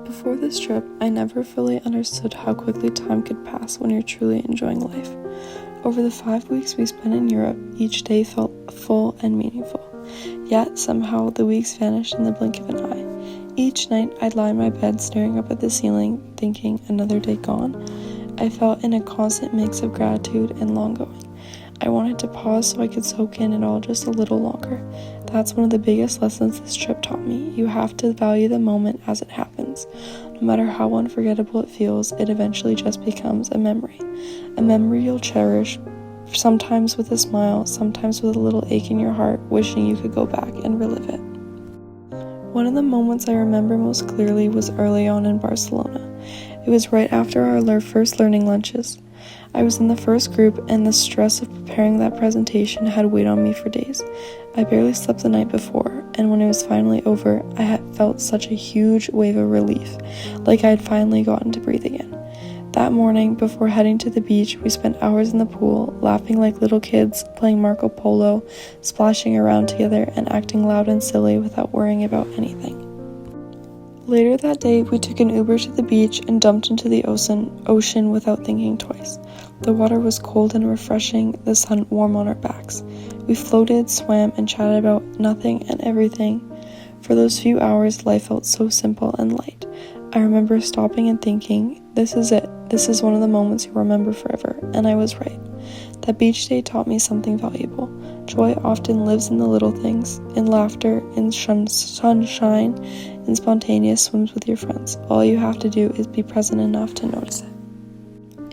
Before this trip, I never fully understood how quickly time could pass when you're truly enjoying life. Over the 5 weeks we spent in Europe, each day felt full and meaningful. Yet, somehow, the weeks vanished in the blink of an eye. Each night, I'd lie in my bed staring up at the ceiling, thinking, another day gone. I felt in a constant mix of gratitude and longing. I wanted to pause so I could soak in it all just a little longer. That's one of the biggest lessons this trip taught me. You have to value the moment as it happens. No matter how unforgettable it feels, it eventually just becomes a memory. A memory you'll cherish, sometimes with a smile, sometimes with a little ache in your heart, wishing you could go back and relive it. One of the moments I remember most clearly was early on in Barcelona. It was right after our first learning lunches. I was in the first group, and the stress of preparing that presentation had weighed on me for days. I barely slept the night before, and when it was finally over, I had felt such a huge wave of relief, like I had finally gotten to breathe again. That morning, before heading to the beach, we spent hours in the pool, laughing like little kids, playing Marco Polo, splashing around together, and acting loud and silly without worrying about anything. Later that day, we took an Uber to the beach and dumped into the ocean without thinking twice. The water was cold and refreshing, the sun warm on our backs. We floated, swam, and chatted about nothing and everything. For those few hours, life felt so simple and light. I remember stopping and thinking, this is it. This is one of the moments you'll remember forever. And I was right. That beach day taught me something valuable. Joy often lives in the little things, in laughter, in sunshine, in spontaneous swims with your friends. All you have to do is be present enough to notice it.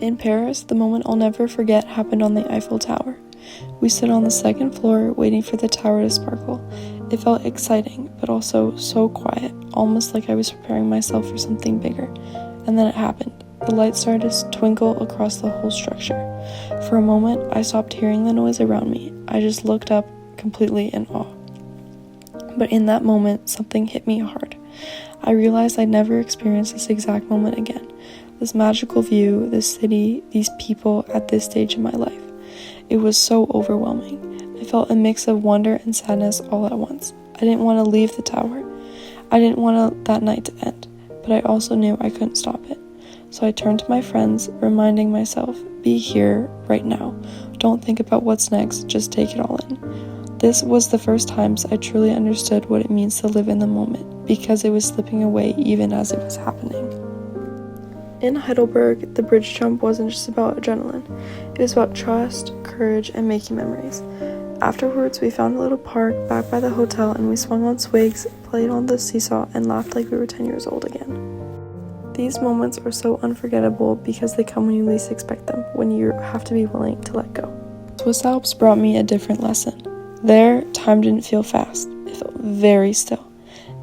In Paris, the moment I'll never forget happened on the Eiffel Tower. We stood on the second floor, waiting for the tower to sparkle. It felt exciting, but also so quiet, almost like I was preparing myself for something bigger. And then it happened. The lights started to twinkle across the whole structure. For a moment, I stopped hearing the noise around me. I just looked up, completely in awe. But in that moment, something hit me hard. I realized I'd never experience this exact moment again. This magical view, this city, these people at this stage in my life. It was so overwhelming. I felt a mix of wonder and sadness all at once. I didn't want to leave the tower. I didn't want that night to end, but I also knew I couldn't stop it. So I turned to my friends, reminding myself, be here, right now. Don't think about what's next, just take it all in. This was the first times I truly understood what it means to live in the moment, because it was slipping away even as it was happening. In Heidelberg, the bridge jump wasn't just about adrenaline. It was about trust, courage, and making memories. Afterwards, we found a little park back by the hotel, and we swung on swigs, played on the seesaw, and laughed like we were 10 years old again. These moments are so unforgettable because they come when you least expect them, when you have to be willing to let go. Swiss Alps brought me a different lesson. There, time didn't feel fast. It felt very still.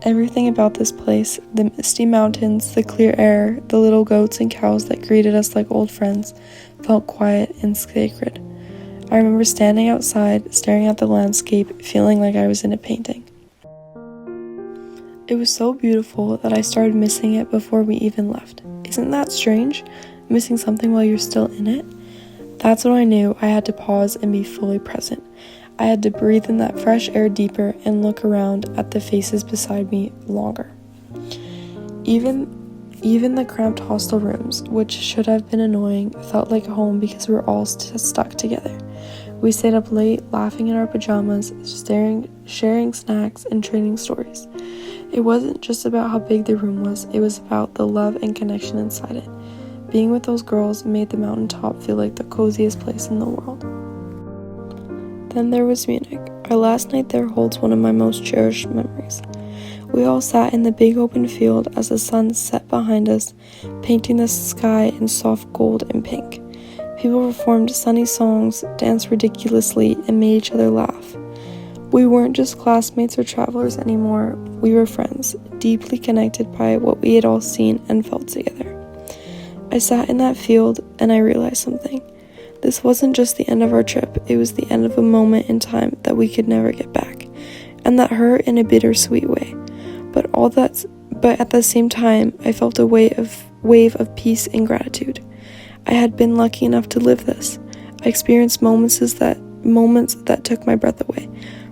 Everything about this place, the misty mountains, the clear air, the little goats and cows that greeted us like old friends, felt quiet and sacred. I remember standing outside, staring at the landscape, feeling like I was in a painting. It was so beautiful that I started missing it before we even left. Isn't that strange? Missing something while you're still in it? That's when I knew I had to pause and be fully present. I had to breathe in that fresh air deeper and look around at the faces beside me longer. Even the cramped hostel rooms, which should have been annoying, felt like home because we were all stuck together. We stayed up late, laughing in our pajamas, sharing snacks, and trading stories. It wasn't just about how big the room was, it was about the love and connection inside it. Being with those girls made the mountaintop feel like the coziest place in the world. Then there was Munich. Our last night there holds one of my most cherished memories. We all sat in the big open field as the sun set behind us, painting the sky in soft gold and pink. People performed sunny songs, danced ridiculously, and made each other laugh. We weren't just classmates or travelers anymore, we were friends, deeply connected by what we had all seen and felt together. I sat in that field and I realized something. This wasn't just the end of our trip, it was the end of a moment in time that we could never get back, and that hurt in a bittersweet way. But at the same time, I felt a wave of peace and gratitude. I had been lucky enough to live this. I experienced moments that took my breath away.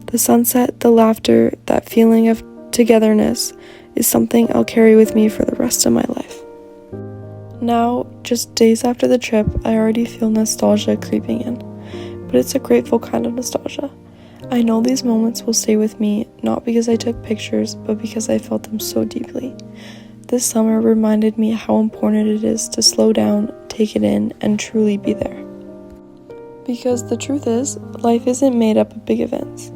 The sunset, the laughter, that feeling of togetherness. is something I'll carry with me for the rest of my life. Now, just days after the trip, I already feel nostalgia creeping in, but it's a grateful kind of nostalgia. I know these moments will stay with me, not because I took pictures, but because I felt them so deeply. This summer reminded me how important it is to slow down, take it in, and truly be there. Because the truth is, life isn't made up of big events.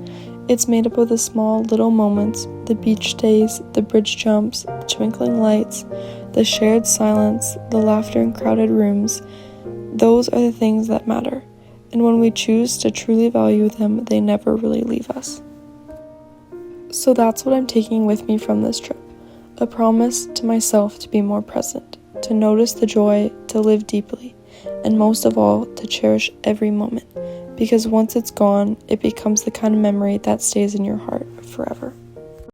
It's made up of the small, little moments, the beach days, the bridge jumps, the twinkling lights, the shared silence, the laughter in crowded rooms. Those are the things that matter. And when we choose to truly value them, they never really leave us. So that's what I'm taking with me from this trip. A promise to myself to be more present, to notice the joy, to live deeply, and most of all, to cherish every moment. Because once it's gone, it becomes the kind of memory that stays in your heart forever.